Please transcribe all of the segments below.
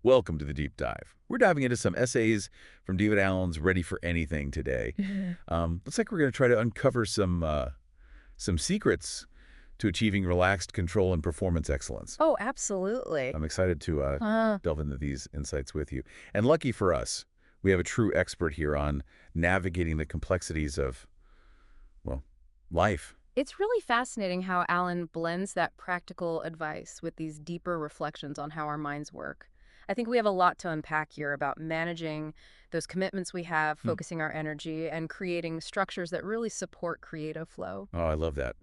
Welcome to the deep dive. We're diving into some essays from David Allen's Ready for Anything today. Mhm. Looks like we're going to try to uncover some secrets to achieving relaxed control and performance excellence. Oh, absolutely. I'm excited to Uh, delve into these insights with you. And lucky for us, we have a true expert here on navigating the complexities of, well, life. it's really fascinating how Alan blends that practical advice with these deeper reflections on how our minds work. I think we have a lot to unpack here about managing those commitments we have, Hmm. focusing our energy, and creating structures that really support creative flow. Oh, I love that.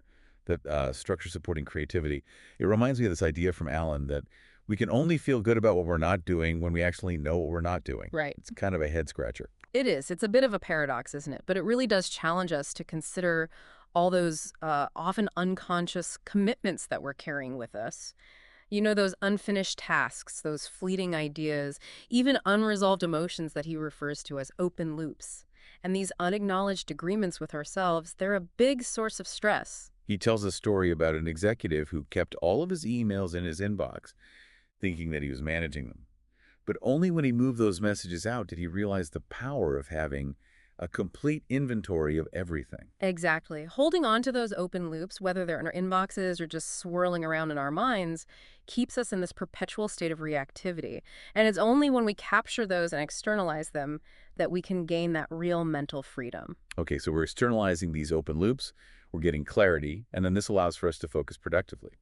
That structure supporting creativity. It reminds me of this idea from Alan that we can only feel good about what we're not doing when we actually know what we're not doing. Right. It's kind of a head scratcher. It is. It's a bit of a paradox, isn't it? But it really does challenge us to consider all those often unconscious commitments that we're carrying with us. You know, those unfinished tasks, those fleeting ideas, even unresolved emotions that he refers to as open loops. And these unacknowledged agreements with ourselves, they're a big source of stress. He tells a story about an executive who kept all of his emails in his inbox, thinking that he was managing them. But only when he moved those messages out did he realize the power of having a complete inventory of everything. Exactly. Holding on to those open loops, whether they're in our inboxes or just swirling around in our minds, keeps us in this perpetual state of reactivity. And it's only when we capture those and externalize them that we can gain that real mental freedom. Okay, so we're externalizing these open loops, we're getting clarity, and then this allows for us to focus productively,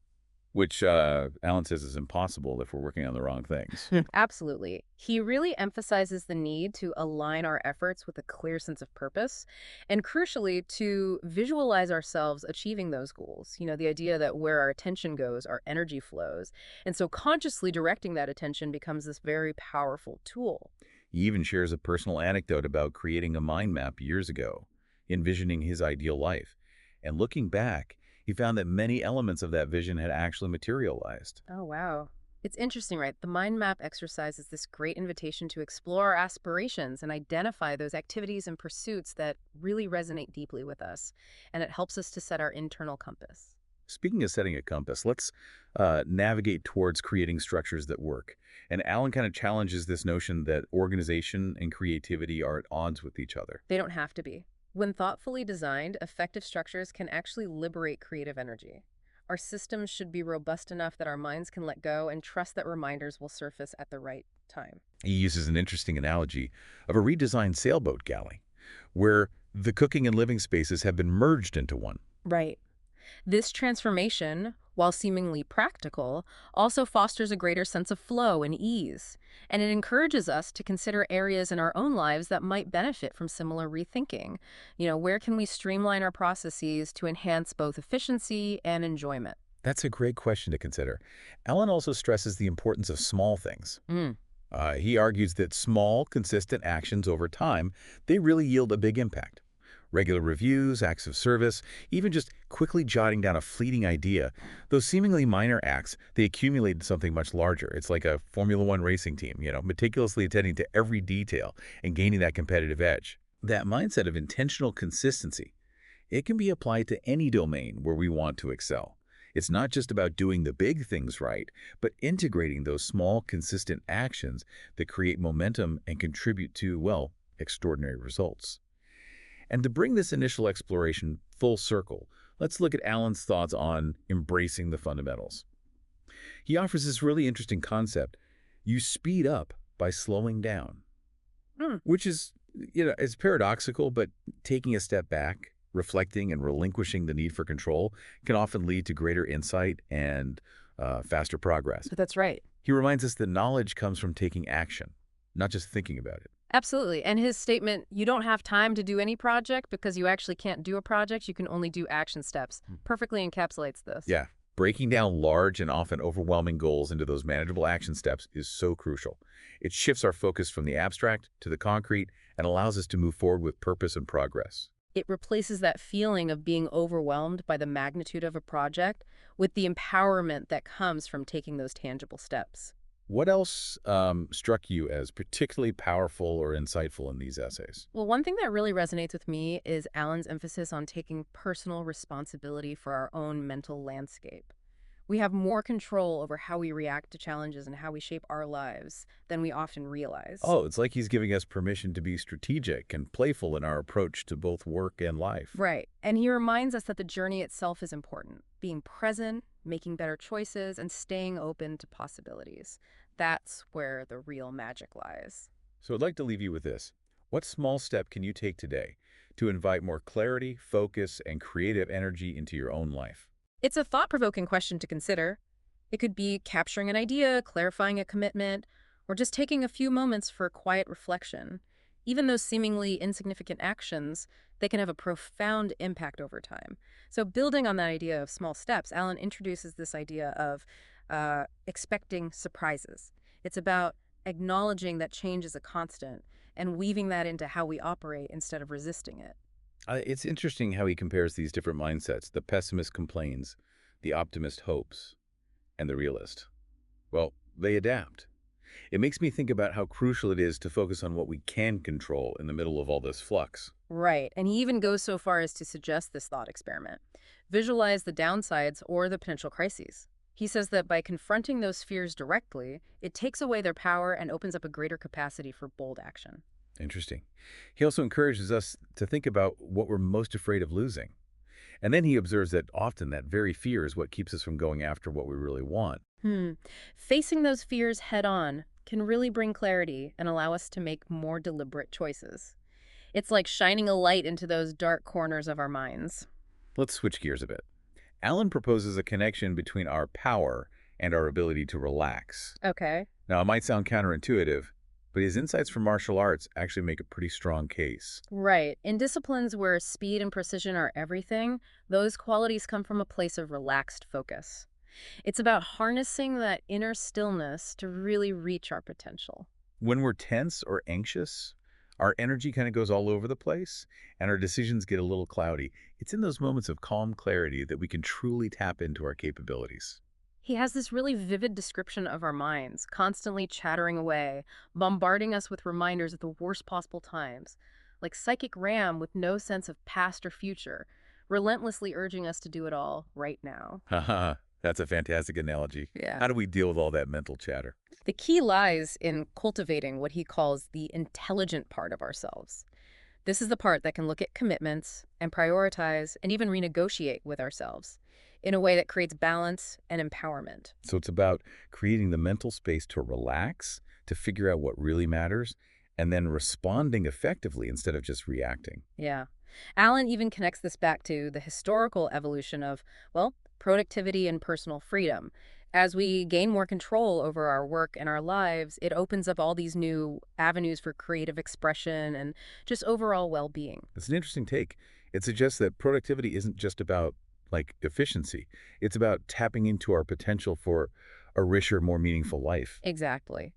which Alan says is impossible if we're working on the wrong things. Absolutely. He really emphasizes the need to align our efforts with a clear sense of purpose and, crucially, to visualize ourselves achieving those goals. You know, the idea that where our attention goes, our energy flows. And so consciously directing that attention becomes this very powerful tool. He even shares a personal anecdote about creating a mind map years ago, envisioning his ideal life. And looking back, he found that many elements of that vision had actually materialized. Oh, wow. It's interesting, right? The mind map exercise is this great invitation to explore our aspirations and identify those activities and pursuits that really resonate deeply with us. And it helps us to set our internal compass. Speaking of setting a compass, let's navigate towards creating structures that work. And Alan kind of challenges this notion that organization and creativity are at odds with each other. They don't have to be. When thoughtfully designed, effective structures can actually liberate creative energy. Our systems should be robust enough that our minds can let go and trust that reminders will surface at the right time. He uses an interesting analogy of a redesigned sailboat galley, where the cooking and living spaces have been merged into one. Right. This transformation, while seemingly practical, also fosters a greater sense of flow and ease, and it encourages us to consider areas in our own lives that might benefit from similar rethinking. You know, where can we streamline our processes to enhance both efficiency and enjoyment? That's a great question to consider. Alan also stresses the importance of small things. Mm, He argues that small, consistent actions over time, they really yield a big impact. Regular reviews, acts of service, even just quickly jotting down a fleeting idea, those seemingly minor acts, they accumulate into something much larger. It's like a Formula One racing team, meticulously attending to every detail and gaining that competitive edge. That mindset of intentional consistency, it can be applied to any domain where we want to excel. It's not just about doing the big things right, but integrating those small, consistent actions that create momentum and contribute to, well, extraordinary results. And to bring this initial exploration full circle, let's look at Alan's thoughts on embracing the fundamentals. He offers this really interesting concept. You speed up by slowing down, mm. which is, it's paradoxical, but taking a step back, reflecting and relinquishing the need for control can often lead to greater insight and faster progress. But that's right. He reminds us that knowledge comes from taking action, not just thinking about it. Absolutely. And his statement, you don't have time to do any project because you actually can't do a project, you can only do action steps, perfectly encapsulates this. Yeah, breaking down large and often overwhelming goals into those manageable action steps is so crucial. It shifts our focus from the abstract to the concrete and allows us to move forward with purpose and progress. It replaces that feeling of being overwhelmed by the magnitude of a project with the empowerment that comes from taking those tangible steps. What else struck you as particularly powerful or insightful in these essays? Well, one thing that really resonates with me is Alan's emphasis on taking personal responsibility for our own mental landscape. We have more control over how we react to challenges and how we shape our lives than we often realize. Oh, it's like he's giving us permission to be strategic and playful in our approach to both work and life. Right. And he reminds us that the journey itself is important. Being present, making better choices, and staying open to possibilities. That's where the real magic lies. So I'd like to leave you with this. What small step can you take today to invite more clarity, focus, and creative energy into your own life? It's a thought-provoking question to consider. It could be capturing an idea, clarifying a commitment, or just taking a few moments for quiet reflection. Even those seemingly insignificant actions, they can have a profound impact over time. So building on that idea of small steps, Alan introduces this idea of expecting surprises. It's about acknowledging that change is a constant and weaving that into how we operate instead of resisting it. It's interesting how he compares these different mindsets. The pessimist complains, the optimist hopes, and the realist. Well, they adapt. It makes me think about how crucial it is to focus on what we can control in the middle of all this flux. Right. And he even goes so far as to suggest this thought experiment. Visualize the downsides or the potential crises. He says that by confronting those fears directly, it takes away their power and opens up a greater capacity for bold action. Interesting. He also encourages us to think about what we're most afraid of losing. And then he observes that often that very fear is what keeps us from going after what we really want. Hmm. Facing those fears head on can really bring clarity and allow us to make more deliberate choices. It's like shining a light into those dark corners of our minds. Let's switch gears a bit. Alan proposes a connection between our power and our ability to relax. Okay. Now, it might sound counterintuitive, but his insights from martial arts actually make a pretty strong case. Right. In disciplines where speed and precision are everything, those qualities come from a place of relaxed focus. It's about harnessing that inner stillness to really reach our potential. When we're tense or anxious, our energy kind of goes all over the place and our decisions get a little cloudy. It's in those moments of calm clarity that we can truly tap into our capabilities. He has this really vivid description of our minds, constantly chattering away, bombarding us with reminders at the worst possible times, like psychic RAM with no sense of past or future, relentlessly urging us to do it all right now. Haha, that's a fantastic analogy. Yeah. How do we deal with all that mental chatter? The key lies in cultivating what he calls the intelligent part of ourselves. This is the part that can look at commitments and prioritize and even renegotiate with ourselves in a way that creates balance and empowerment. So it's about creating the mental space to relax, to figure out what really matters, and then responding effectively instead of just reacting. Yeah. Allen even connects this back to the historical evolution of, well, productivity and personal freedom. As we gain more control over our work and our lives, it opens up all these new avenues for creative expression and just overall well-being. It's an interesting take. It suggests that productivity isn't just about efficiency. It's about tapping into our potential for a richer, more meaningful life. Exactly.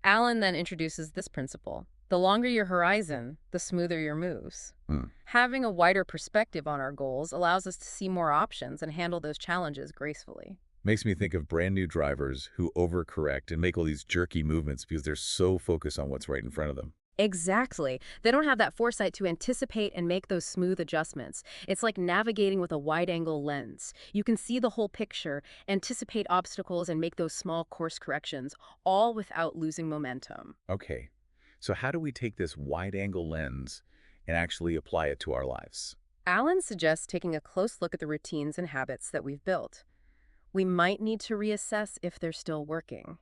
Allen then introduces this principle. The longer your horizon, the smoother your moves. Hmm. Having a wider perspective on our goals allows us to see more options and handle those challenges gracefully. Makes me think of brand new drivers who overcorrect and make all these jerky movements because they're so focused on what's right in front of them. Exactly. They don't have that foresight to anticipate and make those smooth adjustments. It's like navigating with a wide-angle lens. You can see the whole picture, anticipate obstacles, and make those small course corrections, all without losing momentum. Okay, so how do we take this wide-angle lens and actually apply it to our lives? Allen suggests taking a close look at the routines and habits that we've built. We might need to reassess if they're still working.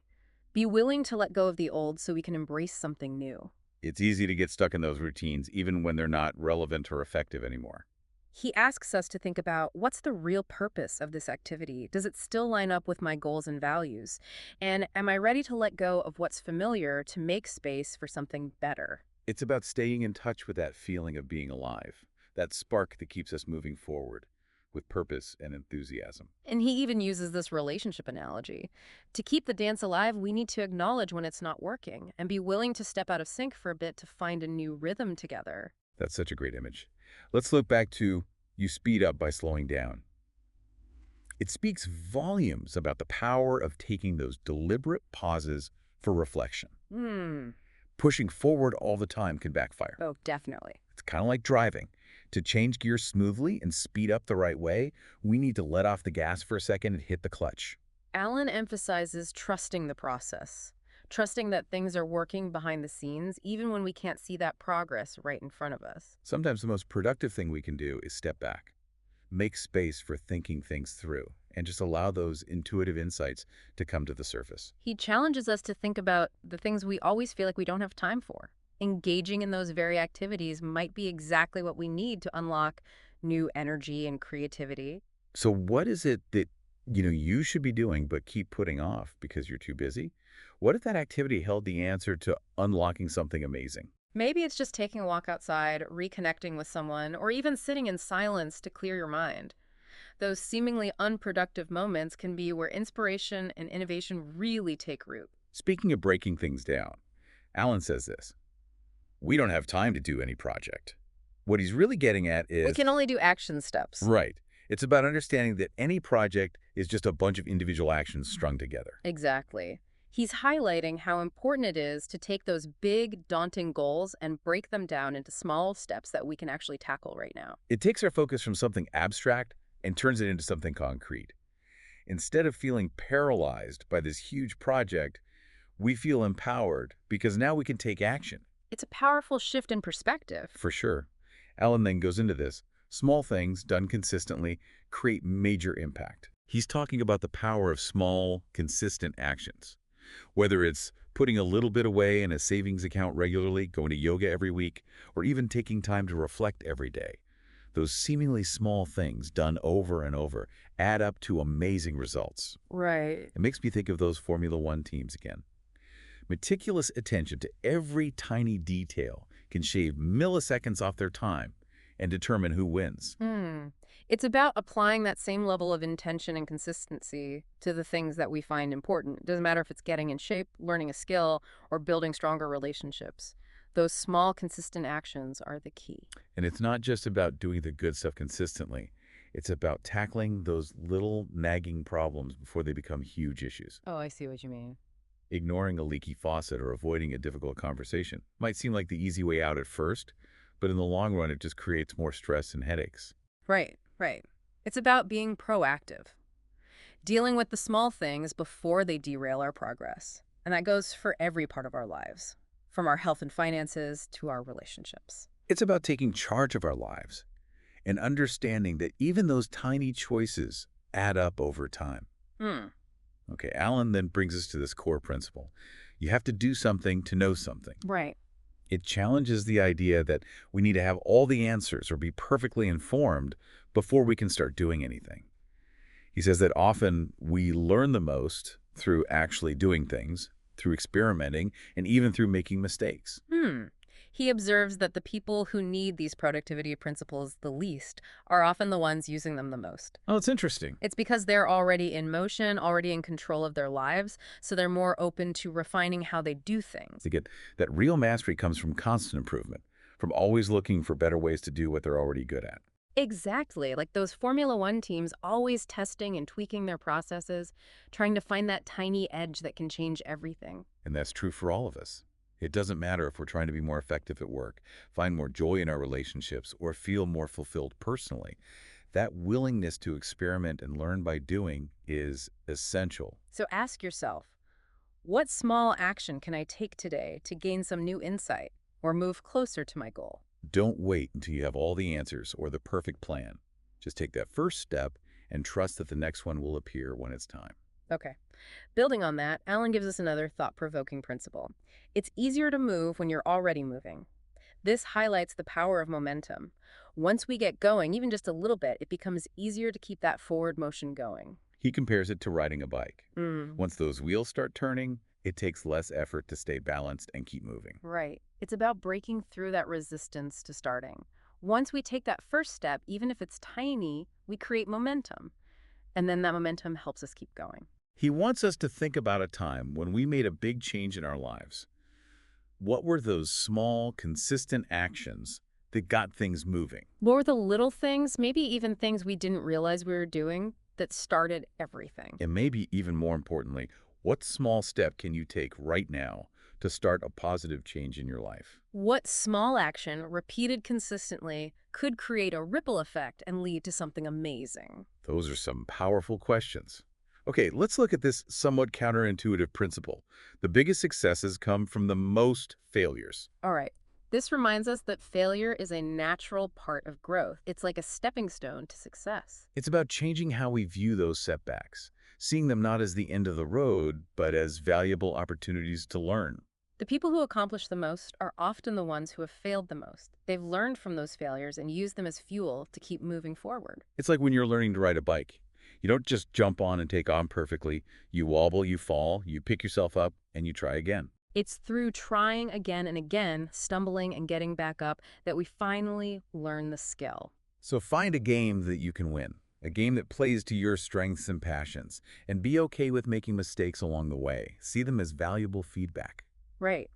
Be willing to let go of the old so we can embrace something new. It's easy to get stuck in those routines, even when they're not relevant or effective anymore. He asks us to think about what's the real purpose of this activity? Does it still line up with my goals and values? And am I ready to let go of what's familiar to make space for something better? It's about staying in touch with that feeling of being alive, that spark that keeps us moving forward with purpose and enthusiasm. And he even uses this relationship analogy. To keep the dance alive, we need to acknowledge when it's not working and be willing to step out of sync for a bit to find a new rhythm together. That's such a great image. Let's look back to you speed up by slowing down. It speaks volumes about the power of taking those deliberate pauses for reflection. Hmm. Pushing forward all the time can backfire. Oh, definitely. It's kind of like driving. To change gears smoothly and speed up the right way, we need to let off the gas for a second and hit the clutch. Alan emphasizes trusting the process, trusting that things are working behind the scenes, even when we can't see that progress right in front of us. Sometimes the most productive thing we can do is step back, make space for thinking things through, and just allow those intuitive insights to come to the surface. He challenges us to think about the things we always feel like we don't have time for. Engaging in those very activities might be exactly what we need to unlock new energy and creativity. So what is it that you should be doing but keep putting off because you're too busy? What if that activity held the answer to unlocking something amazing? Maybe it's just taking a walk outside, reconnecting with someone, or even sitting in silence to clear your mind. Those seemingly unproductive moments can be where inspiration and innovation really take root. Speaking of breaking things down, Alan says this: we don't have time to do any project. What he's really getting at We is, can only do action steps. right, it's about understanding that any project is just a bunch of individual actions strung together. Exactly. He's highlighting how important it is to take those big, daunting goals and break them down into small steps that we can actually tackle right now. It takes our focus from something abstract and turns it into something concrete. Instead of feeling paralyzed by this huge project, we feel empowered because now we can take action. It's a powerful shift in perspective. For sure. Alan then goes into this. Small things done consistently create major impact. He's talking about the power of small, consistent actions. Whether it's putting a little bit away in a savings account regularly, going to yoga every week, or even taking time to reflect every day. Those seemingly small things done over and over add up to amazing results. Right. It makes me think of those Formula One teams again. Meticulous attention to every tiny detail can shave milliseconds off their time and determine who wins. Hmm. It's about applying that same level of intention and consistency to the things that we find important. It doesn't matter if it's getting in shape, learning a skill, or building stronger relationships. Those small, consistent actions are the key. And it's not just about doing the good stuff consistently. It's about tackling those little nagging problems before they become huge issues. Oh, I see what you mean. Ignoring a leaky faucet or avoiding a difficult conversation might seem like the easy way out at first, but in the long run, it just creates more stress and headaches. Right, right. It's about being proactive, dealing with the small things before they derail our progress. And that goes for every part of our lives, from our health and finances to our relationships. It's about taking charge of our lives and understanding that even those tiny choices add up over time. Hmm. Okay, Alan then brings us to this core principle. You have to do something to know something. Right. It challenges the idea that we need to have all the answers or be perfectly informed before we can start doing anything. He says that often we learn the most through actually doing things, through experimenting, and even through making mistakes. Hmm. He observes that the people who need these productivity principles the least are often the ones using them the most. Oh, it's interesting. It's because they're already in motion, already in control of their lives, so they're more open to refining how they do things. To get that real mastery comes from constant improvement, from always looking for better ways to do what they're already good at. Exactly. Like those Formula One teams always testing and tweaking their processes, trying to find that tiny edge that can change everything. And that's true for all of us. It doesn't matter if we're trying to be more effective at work, find more joy in our relationships, or feel more fulfilled personally. That willingness to experiment and learn by doing is essential. So ask yourself, what small action can I take today to gain some new insight or move closer to my goal? Don't wait until you have all the answers or the perfect plan. Just take that first step and trust that the next one will appear when it's time. Okay. Building on that, Alan gives us another thought-provoking principle. It's easier to move when you're already moving. This highlights the power of momentum. Once we get going, even just a little bit, it becomes easier to keep that forward motion going. He compares it to riding a bike. Mm. Once those wheels start turning, it takes less effort to stay balanced and keep moving. Right. It's about breaking through that resistance to starting. Once we take that first step, even if it's tiny, we create momentum. And then that momentum helps us keep going. He wants us to think about a time when we made a big change in our lives. What were those small, consistent actions that got things moving? What were the little things, maybe even things we didn't realize we were doing, that started everything? And maybe even more importantly, what small step can you take right now to start a positive change in your life? What small action, repeated consistently, could create a ripple effect and lead to something amazing? Those are some powerful questions. Okay, let's look at this somewhat counterintuitive principle. The biggest successes come from the most failures. All right. This reminds us that failure is a natural part of growth. It's like a stepping stone to success. It's about changing how we view those setbacks, seeing them not as the end of the road, but as valuable opportunities to learn. The people who accomplish the most are often the ones who have failed the most. They've learned from those failures and used them as fuel to keep moving forward. It's like when you're learning to ride a bike. You don't just jump on and take on perfectly. You wobble, you fall, you pick yourself up, and you try again. It's through trying again and again, stumbling and getting back up, that we finally learn the skill. So find a game that you can win, a game that plays to your strengths and passions, and be okay with making mistakes along the way. See them as valuable feedback. Right.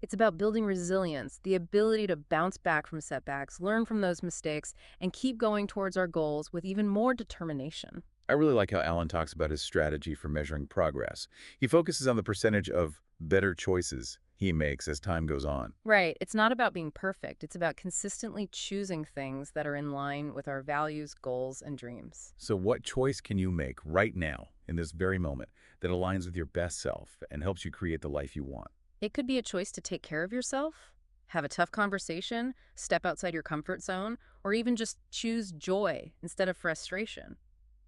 It's about building resilience, the ability to bounce back from setbacks, learn from those mistakes, and keep going towards our goals with even more determination. I really like how Alan talks about his strategy for measuring progress. He focuses on the percentage of better choices he makes as time goes on. Right. It's not about being perfect. It's about consistently choosing things that are in line with our values, goals, and dreams. So what choice can you make right now, in this very moment, that aligns with your best self and helps you create the life you want? It could be a choice to take care of yourself, have a tough conversation, step outside your comfort zone, or even just choose joy instead of frustration.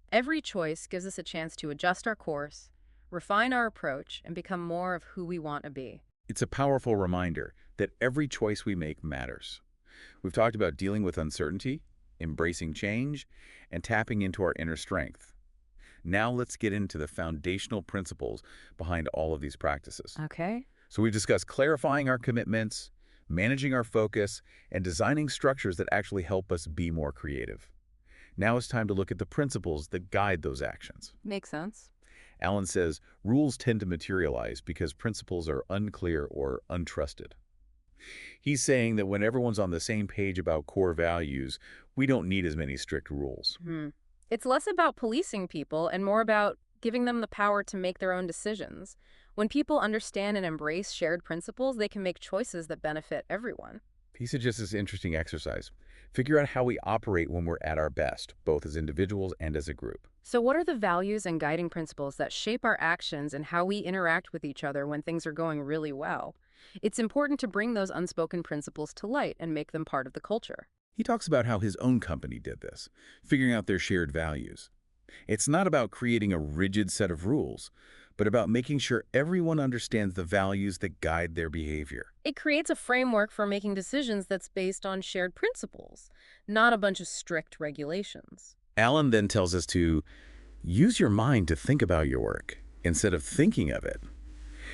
Every choice gives us a chance to adjust our course, refine our approach, and become more of who we want to be. It's a powerful reminder that every choice we make matters. We've talked about dealing with uncertainty, embracing change, and tapping into our inner strength. Now let's get into the foundational principles behind all of these practices. Okay. So we've discussed clarifying our commitments, managing our focus, and designing structures that actually help us be more creative. Now it's time to look at the principles that guide those actions. Makes sense. Alan says rules tend to materialize because principles are unclear or untrusted. He's saying that when everyone's on the same page about core values, we don't need as many strict rules. It's less about policing people and more about giving them the power to make their own decisions. When people understand and embrace shared principles, they can make choices that benefit everyone. He suggests this interesting exercise. Figure out how we operate when we're at our best, both as individuals and as a group. So, what are the values and guiding principles that shape our actions and how we interact with each other when things are going really well? It's important to bring those unspoken principles to light and make them part of the culture. He talks about how his own company did this, figuring out their shared values. It's not about creating a rigid set of rules, but about making sure everyone understands the values that guide their behavior. It creates a framework for making decisions that's based on shared principles, not a bunch of strict regulations. Alan then tells us to use your mind to think about your work instead of thinking of it.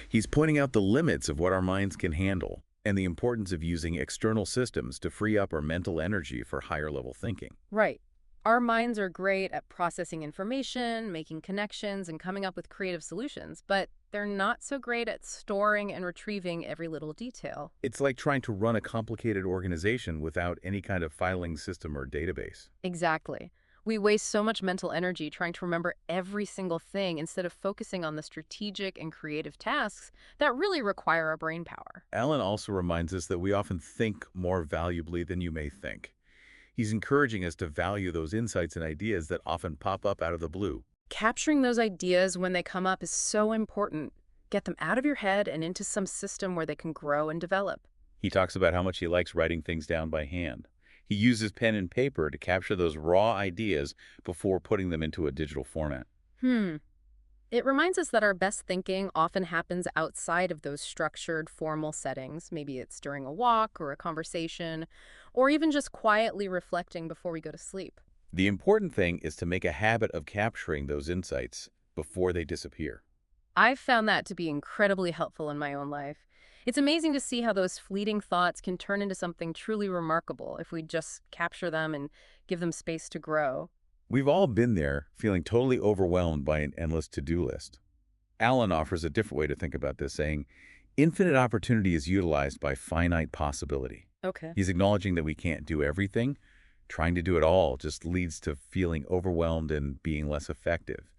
He's pointing out the limits of what our minds can handle and the importance of using external systems to free up our mental energy for higher level thinking. Right. Our minds are great at processing information, making connections, and coming up with creative solutions, but they're not so great at storing and retrieving every little detail. It's like trying to run a complicated organization without any kind of filing system or database. Exactly. We waste so much mental energy trying to remember every single thing instead of focusing on the strategic and creative tasks that really require our brain power. Alan also reminds us that we often think more valuably than you may think. He's encouraging us to value those insights and ideas that often pop up out of the blue. Capturing those ideas when they come up is so important. Get them out of your head and into some system where they can grow and develop. He talks about how much he likes writing things down by hand. He uses pen and paper to capture those raw ideas before putting them into a digital format. It reminds us that our best thinking often happens outside of those structured, formal settings. Maybe it's during a walk or a conversation, or even just quietly reflecting before we go to sleep. The important thing is to make a habit of capturing those insights before they disappear. I've found that to be incredibly helpful in my own life. It's amazing to see how those fleeting thoughts can turn into something truly remarkable if we just capture them and give them space to grow. We've all been there, feeling totally overwhelmed by an endless to-do list. Alan offers a different way to think about this, saying, infinite opportunity is utilized by finite possibility. Okay. He's acknowledging that we can't do everything. Trying to do it all just leads to feeling overwhelmed and being less effective.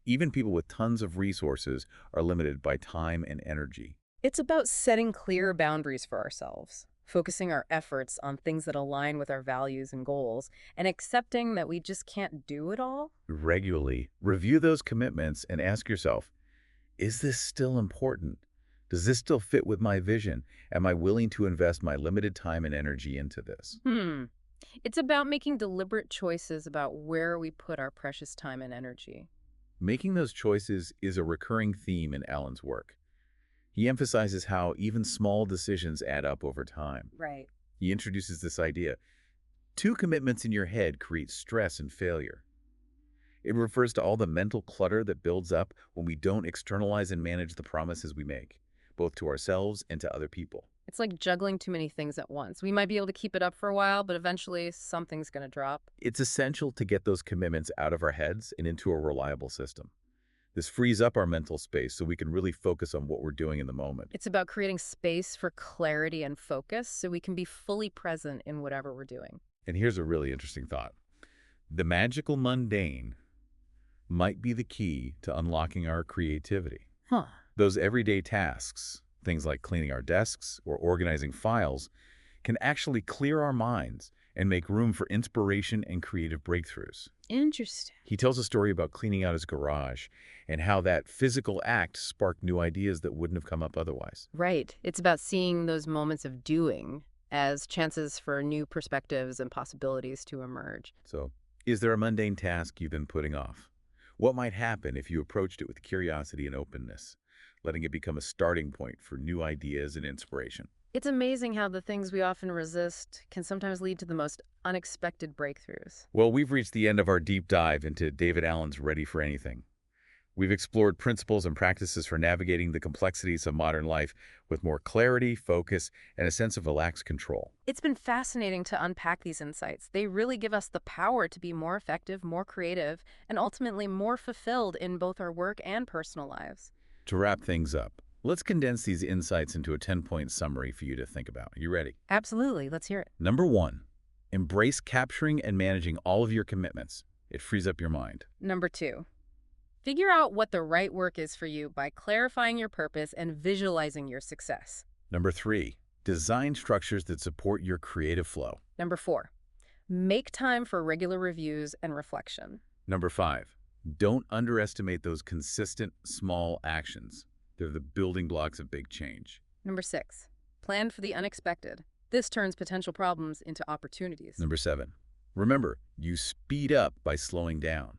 Even people with tons of resources are limited by time and energy. It's about setting clear boundaries for ourselves, focusing our efforts on things that align with our values and goals, and accepting that we just can't do it all. Regularly, review those commitments and ask yourself, is this still important? Does this still fit with my vision? Am I willing to invest my limited time and energy into this? Hmm. It's about making deliberate choices about where we put our precious time and energy. Making those choices is a recurring theme in Allen's work. He emphasizes how even small decisions add up over time. Right. He introduces this idea: two commitments in your head create stress and failure. It refers to all the mental clutter that builds up when we don't externalize and manage the promises we make, both to ourselves and to other people. It's like juggling too many things at once. We might be able to keep it up for a while, but eventually something's going to drop. It's essential to get those commitments out of our heads and into a reliable system. This frees up our mental space so we can really focus on what we're doing in the moment. It's about creating space for clarity and focus so we can be fully present in whatever we're doing. And here's a really interesting thought. The magical mundane might be the key to unlocking our creativity. Huh. Those everyday tasks, things like cleaning our desks or organizing files, can actually clear our minds and make room for inspiration and creative breakthroughs. Interesting. He tells a story about cleaning out his garage and how that physical act sparked new ideas that wouldn't have come up otherwise. Right. It's about seeing those moments of doing as chances for new perspectives and possibilities to emerge. So, is there a mundane task you've been putting off? What might happen if you approached it with curiosity and openness, letting it become a starting point for new ideas and inspiration? It's amazing how the things we often resist can sometimes lead to the most unexpected breakthroughs. Well, we've reached the end of our deep dive into David Allen's Ready for Anything. We've explored principles and practices for navigating the complexities of modern life with more clarity, focus, and a sense of relaxed control. It's been fascinating to unpack these insights. They really give us the power to be more effective, more creative, and ultimately more fulfilled in both our work and personal lives. To wrap things up, let's condense these insights into a 10-point summary for you to think about. You ready? Absolutely. Let's hear it. Number one, embrace capturing and managing all of your commitments. It frees up your mind. Number 2. Figure out what the right work is for you by clarifying your purpose and visualizing your success. Number three, design structures that support your creative flow. Number 4. Make time for regular reviews and reflection. Number five, don't underestimate those consistent, small actions. They're the building blocks of big change. Number 6. Plan for the unexpected. This turns potential problems into opportunities. Number seven, remember, you speed up by slowing down.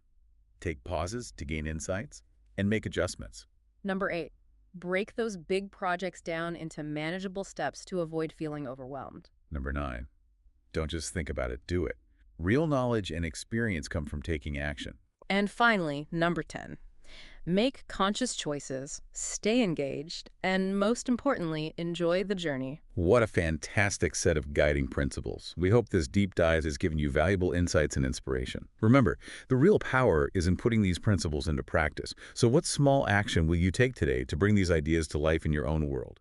Take pauses to gain insights and make adjustments. Number 8. Break those big projects down into manageable steps to avoid feeling overwhelmed. Number nine, don't just think about it, do it. Real knowledge and experience come from taking action. And finally, number 10. Make conscious choices, stay engaged, and most importantly, enjoy the journey. What a fantastic set of guiding principles. We hope this deep dive has given you valuable insights and inspiration. Remember, the real power is in putting these principles into practice. So what small action will you take today to bring these ideas to life in your own world?